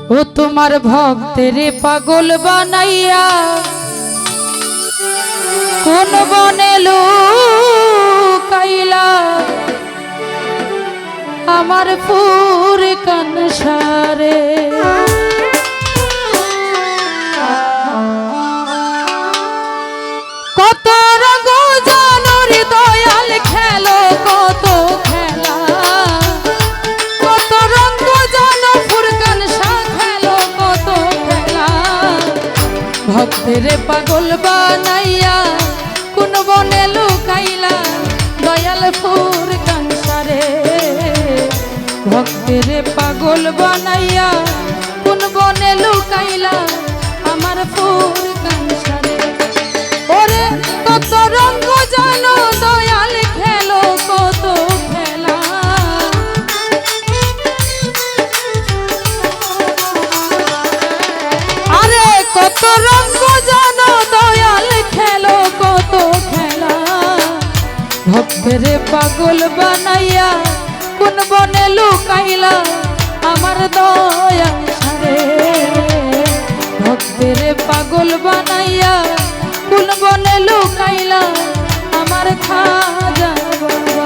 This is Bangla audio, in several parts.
ও তোমার ভক্তের পাগল বানাইয়া কোন বনে লুকাইলা আমার ফুর কানসারে কত রঙ জানোর দয়াল খেলো কত খেলা কত রঙ জানো ফুর কানসা খেলো কত খেলা ভক্তের পাগল বানাইয়া কোন বনে লুকাইলা দয়াল ফুর কানসারে ভক্তের পাগল বানাইয়া কোন বনে লুকাইলা আমার ফুর কানসারে ওরে কত রঙ্গ জানো দয়াল খেলো কত খেলা আরে কত রঙ্গ জানো দয়াল খেলো কত খেলা ভক্তের পাগল বানাইয়া কোন বনে লুকাইলা আমার দয়াল সারে ভক্তের পাগল বানাইয়া কোন বনে লুকাইলা আমার খাজা বাবা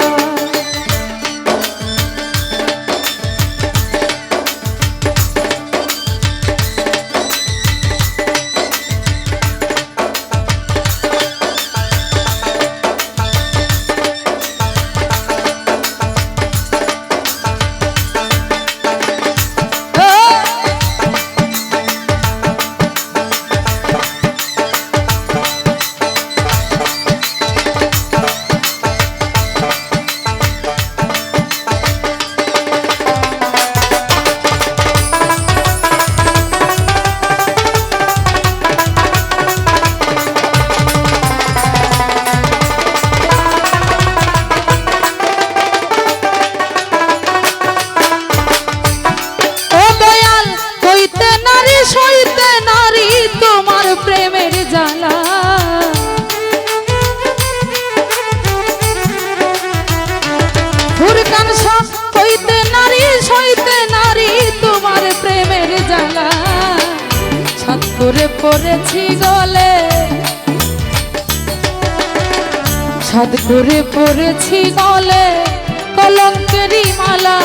সইতে নারী তোমার প্রেমের জ্বালা ফুর কানসা হইতে নারী সইতে নারী তোমার প্রেমের জ্বালা ছাদ করে পড়েছি গলে ছাদ করে পড়েছি গলে কলঙ্কেরই মালা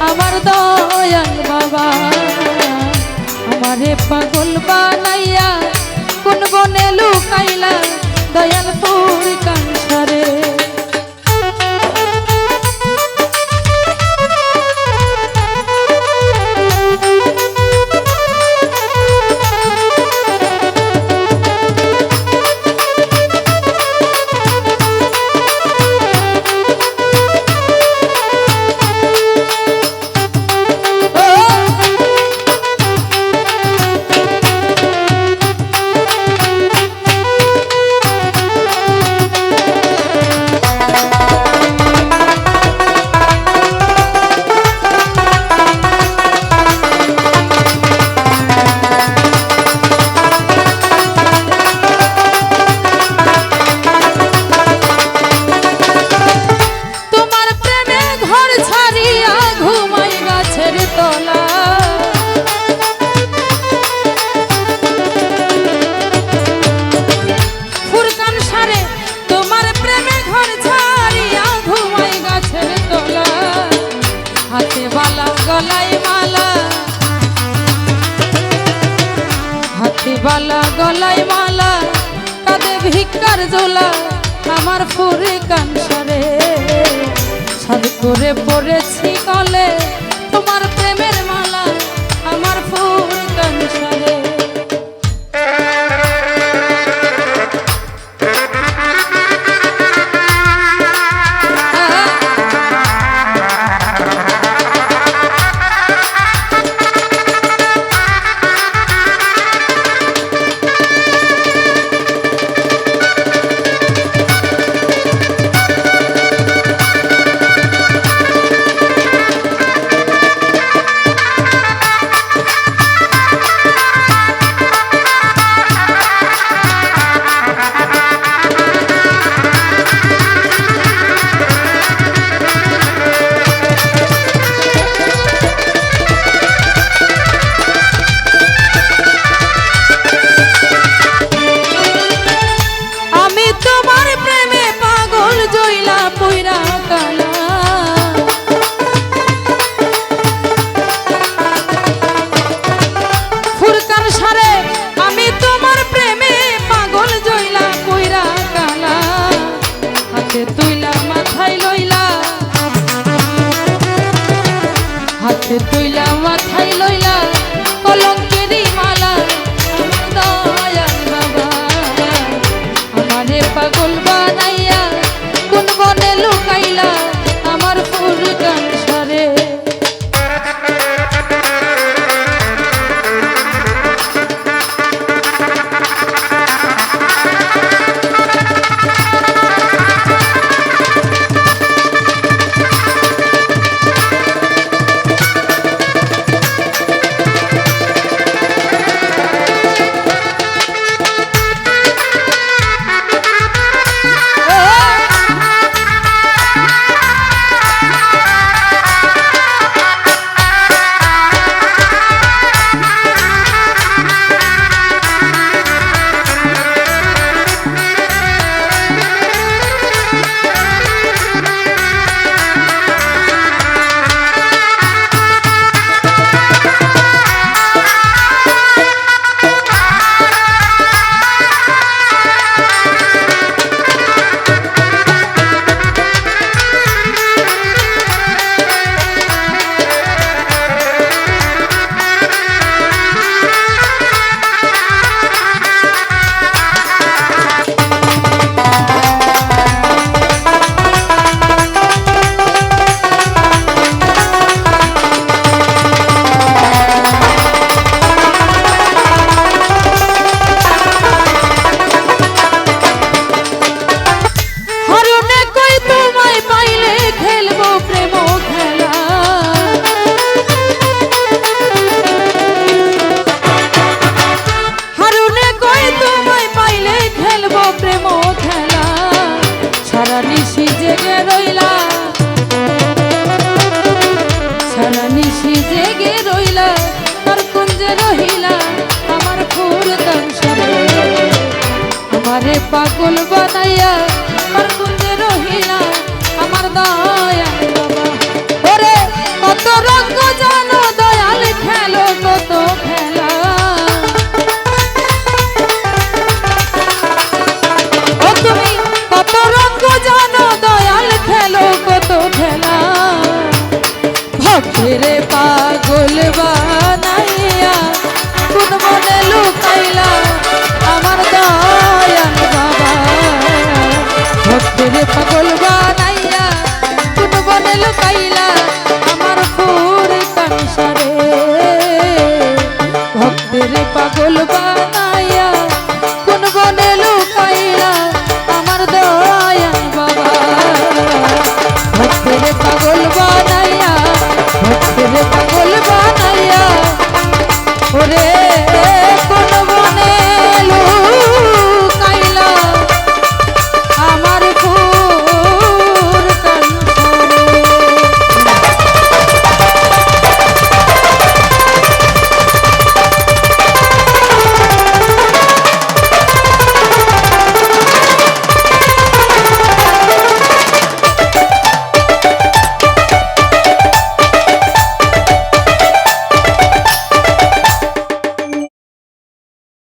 আমার দয়াল বাবা আমারে পাগল বানাইয়া কোন বনে লুকাইলা দয়াল ফুর কানসারে বালা গলায় মালা কাঁদে ভিক্ষার জোলা আমার ফুর কানসারে ছাদ করে পড়েছি কলে তোমার প্রেমের মালা আমার ফুর কানসারে হাতে তুইলা মাথায় লইলা কলঙ্কেরই মালা দয়াল বাবা আমারে পাগল বানাইয়া কোন বনে লুকাইলা আমার ফুরকান সরে পাগল বানাইয়া আমার কুঞ্জে রহিলা আমার দয়াল বাবা ওরে কত রঙ্গ জানো দয়াল খেলো কত খেলা ও তুমি কত রঙ্গ জানো দয়াল খেলো কত খেলা ভক্তেরে পাগল বানাইয়া কোন মনে লুকাইলা আমার দয়াল বাবা ভক্তেরে পাগল বানাইয়া কোন বনে লুকাইলা আমার ফুরকান সরে ভক্তেরে পাগল